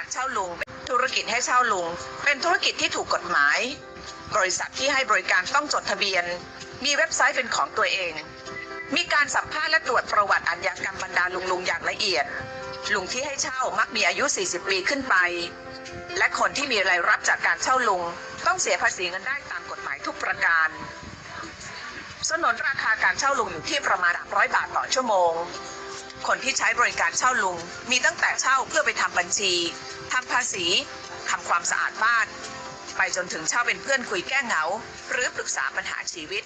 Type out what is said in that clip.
การเช่าลุงธุรกิจให้เช่าลุงเป็นธุรกิจที่ถูกกฎหมายบริษัทที่ให้บริการต้องจดทะเบียนมีเว็บไซต์เป็นของตัวเองมีการสัมภาษณ์และตรวจประวัติอาชญากรรมบรรดาลุงอย่างละเอียดลุงที่ให้เช่ามักมีอายุ40 ปีขึ้นไปและคนที่มีรายรับจากการเช่าลุงต้องเสียภาษีเงินได้ตามกฎหมายทุกประการสนนราคาการเช่าลุงอยู่ที่ประมาณ300 บาทต่อชั่วโมงคนที่ใช้บริการเช่าลุงมีตั้งแต่เช่าเพื่อไปทำบัญชีทำภาษีทำความสะอาดบ้านไปจนถึงเช่าเป็นเพื่อนคุยแก้เหงาหรือปรึกษาปัญหาชีวิต